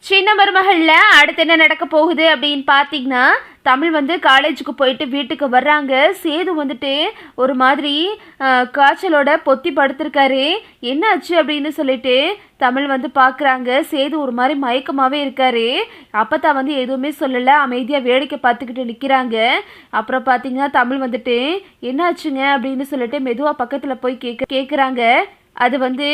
சின்ன மருமகளில் அடுத்து என்ன நடக்க போகுது அப்படின்னு பார்த்தீங்கன்னா, தமிழ் வந்து காலேஜுக்கு போயிட்டு வீட்டுக்கு வர்றாங்க. சேது வந்துட்டு ஒரு மாதிரி காய்ச்சலோட பொத்தி படுத்திருக்காரு. என்ன ஆச்சு அப்படின்னு சொல்லிட்டு தமிழ் வந்து பார்க்குறாங்க. சேது ஒரு மாதிரி மயக்கமாகவே இருக்காரு. அப்போதான் வந்து எதுவுமே சொல்லலை, அமைதியாக வேடிக்கை பார்த்துக்கிட்டு நிற்கிறாங்க. அப்புறம் பார்த்தீங்கன்னா தமிழ் வந்துட்டு என்ன ஆச்சுங்க அப்படின்னு சொல்லிட்டு மெதுவாக பக்கத்தில் போய் கேட்குறாங்க. அது வந்து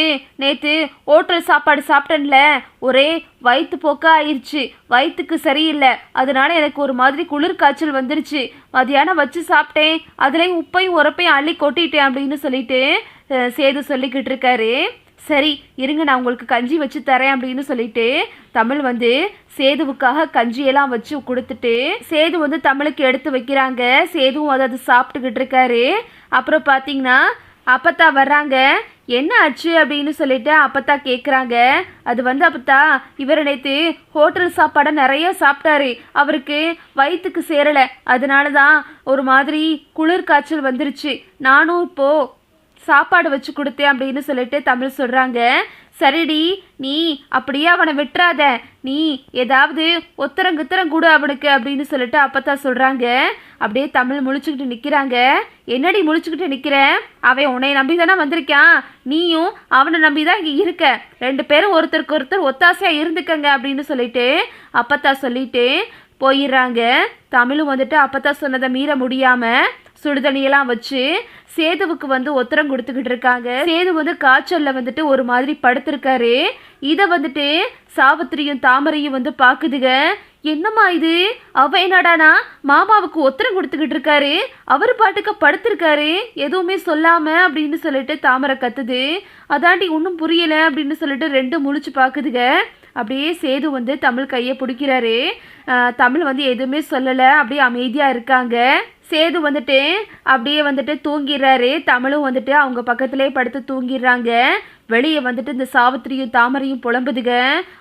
நேற்று ஹோட்டல் சாப்பாடு சாப்பிட்டேன்ல, ஒரே வயிற்று போக்கா ஆயிடுச்சு, வயிற்றுக்கு சரியில்லை, அதனால எனக்கு ஒரு மாதிரி குளிர் காய்ச்சல் வந்துருச்சு. மதியானம் வச்சு சாப்பிட்டேன், அதுலேயும் உப்பையும் உரப்பையும் அள்ளி கொட்டிட்டேன் அப்படின்னு சொல்லிட்டு சேது சொல்லிக்கிட்டு இருக்காரு. சரி இருங்க, நான் உங்களுக்கு கஞ்சி வச்சு தரேன் அப்படின்னு சொல்லிட்டு தமிழ் வந்து சேதுவுக்காக கஞ்சியெல்லாம் வச்சு கொடுத்துட்டு சேது வந்து தமிழுக்கு எடுத்து வைக்கிறாங்க. சேதுவும் அதை சாப்பிட்டுக்கிட்டு இருக்காரு. அப்புறம் பார்த்தீங்கன்னா அப்பத்தா வர்றாங்க. என்ன ஆச்சு அப்படின்னு சொல்லிட்டு அப்பத்தா கேட்குறாங்க. அது வந்து அப்பத்தா இவர் நேற்று ஹோட்டல் சாப்பாடை நிறைய சாப்பிட்டாரு, அவருக்கு வயிற்றுக்கு சேரலை, அதனால தான் ஒரு மாதிரி குளிர் காய்ச்சல் வந்துருச்சு. நானும் இப்போது சாப்பாடு வச்சு கொடுத்தேன் அப்படின்னு சொல்லிட்டு தமிழ் சொல்கிறாங்க. சரிடி, நீ அப்படியே அவனை விட்டுறாத, நீ ஏதாவது ஒத்தரங்குத்தரம் கூட அவனுக்கு அப்படின்னு சொல்லிட்டு அப்பத்தான் சொல்கிறாங்க. அப்படியே தமிழ் முழிச்சுக்கிட்டு நிற்கிறாங்க. என்னடி முழிச்சுக்கிட்டு நிற்கிற, அவன் உன்னை நம்பி தானே வந்திருக்கான், நீயும் அவனை நம்பி தான் இங்கே இருக்க, ரெண்டு பேரும் ஒருத்தருக்கு ஒருத்தர் ஒத்தாசையாக இருந்துக்கங்க அப்படின்னு சொல்லிட்டு அப்பத்தான் சொல்லிட்டு போயிடுறாங்க. தமிழும் வந்துட்டு அப்பத்தான் சொன்னதை மீற முடியாமல் சுடுதண்ணியெல்லாம் வச்சு சேதுவுக்கு வந்து ஒத்தரம் கொடுத்துக்கிட்டு இருக்காங்க. சேது வந்து காய்ச்சல்ல வந்துட்டு ஒரு மாதிரி படுத்திருக்காரு. இதை வந்துட்டு சாவித்திரியும் தாமரையும் வந்து பாக்குதுங்க. என்னம்மா இது, அவ என்னடானா மாமாவுக்கு ஒத்தரம் கொடுத்துக்கிட்டு இருக்காரு, அவரு பாட்டுக்கு படுத்திருக்காரு எதுவுமே சொல்லாம அப்படின்னு சொல்லிட்டு தாமரை கத்துது. அதாண்டி ஒன்றும் புரியல அப்படின்னு சொல்லிட்டு ரெண்டும் முழிச்சு பாக்குதுங்க. அப்படியே சேது வந்து தமிழ் கையை பிடிக்கிறாரு. தமிழ் வந்து எதுவுமே சொல்லலை, அப்படியே அமைதியாக இருக்காங்க. சேது வந்துட்டு அப்படியே வந்துட்டு தூங்கிடுறாரு. தமிழும் வந்துட்டு அவங்க பக்கத்துலேயே படுத்து தூங்கிடுறாங்க. வெளியே வந்துட்டு இந்த சாவித்திரியும் தாமரையும் புலம்புதுங்க.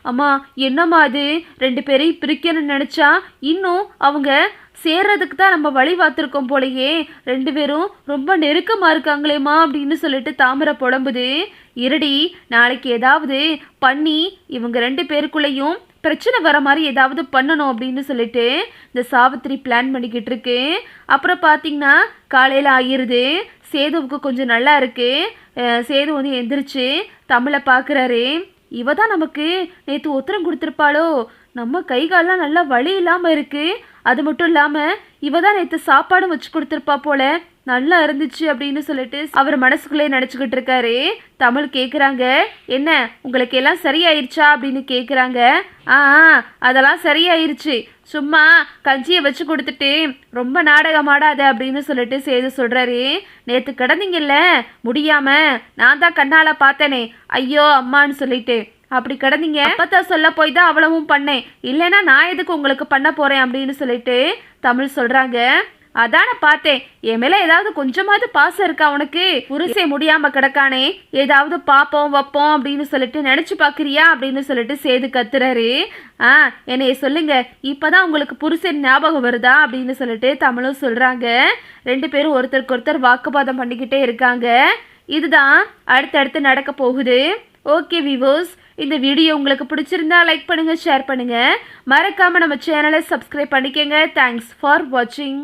அம்மா என்னம்மா அது, ரெண்டு பேரையும் பிரிக்கணும்னு நினச்சா இன்னும் அவங்க சேர்றதுக்கு தான் நம்ம வழி பார்த்துருக்கோம் போலையே, ரெண்டு பேரும் ரொம்ப நெருக்கமாக இருக்காங்களேம்மா அப்படின்னு சொல்லிட்டு தாமரை புலம்புது. இருடி, நாளைக்கு ஏதாவது பண்ணி இவங்க ரெண்டு பேருக்குள்ளேயும் பிரச்சனை வர மாதிரி ஏதாவது பண்ணணும் அப்படின்னு சொல்லிட்டு இந்த சாவித்திரி பிளான் பண்ணிக்கிட்டு இருக்கு. அப்புறம் பார்த்தீங்கன்னா காலையில் ஆகிருது. சேதுவுக்கு கொஞ்சம் நல்லா இருக்கு. சேது வந்து எந்திரிச்சு தமிழை பார்க்குறாரு. இவ தான் நமக்கு நேற்று உத்தரம் கொடுத்துருப்பாளோ, நம்ம கை காலெலாம் நல்லா வலி இல்லாமல் இருக்குது, அது மட்டும் இல்லாமல் இவ தான் நேற்று சாப்பாடும் வச்சு கொடுத்துருப்பா போல, நல்லா இருந்துச்சு அப்படின்னு சொல்லிட்டு அவர் மனசுக்குள்ளே நினச்சிக்கிட்டு இருக்காரு. தமிழ் கேட்குறாங்க, என்ன உங்களுக்கு எல்லாம் சரியாயிருச்சா அப்படின்னு கேட்குறாங்க. அதெல்லாம் சரியாயிருச்சு, சும்மா கஞ்சியை வச்சு கொடுத்துட்டு ரொம்ப நாடகமாடாத அப்படின்னு சொல்லிட்டு சேது சொல்கிறாரு. நேற்று கிடந்தீங்கல்ல முடியாம, நான் தான் கண்ணால் பார்த்தேனே, ஐயோ அம்மான்னு சொல்லிட்டு அப்படி கிடந்தீங்க, அப்பத்தான் சொல்ல போய் தான் அவ்வளவும் பண்ணேன், இல்லைன்னா நான் எதுக்கு உங்களுக்கு பண்ண போகிறேன் அப்படின்னு சொல்லிட்டு தமிழ் சொல்கிறாங்க. அதான பார்த்தேன், என் மேலே ஏதாவது கொஞ்சமாவது பாசம் இருக்கா உனக்கு, புருஷே முடியாமல் கிடக்கானே, ஏதாவது பார்ப்போம் வைப்போம் அப்படின்னு சொல்லிட்டு நினச்சி பார்க்குறியா அப்படின்னு சொல்லிட்டு சேது கத்துறாரு. என்னைய சொல்லுங்க, இப்போதான் உங்களுக்கு புருஷன் ஞாபகம் வருதா அப்படின்னு சொல்லிட்டு தமிழும் சொல்கிறாங்க. ரெண்டு பேரும் ஒருத்தருக்கு ஒருத்தர் வாக்குவாதம் பண்ணிக்கிட்டே இருக்காங்க. இதுதான் அடுத்தடுத்து நடக்க போகுது. ஓகே வியூவர்ஸ், இந்த வீடியோ உங்களுக்கு பிடிச்சிருந்தா லைக் பண்ணுங்கள், ஷேர் பண்ணுங்கள், மறக்காமல் நம்ம சேனலை சப்ஸ்கிரைப் பண்ணிக்கோங்க. தேங்க்ஸ் ஃபார் வாட்சிங்.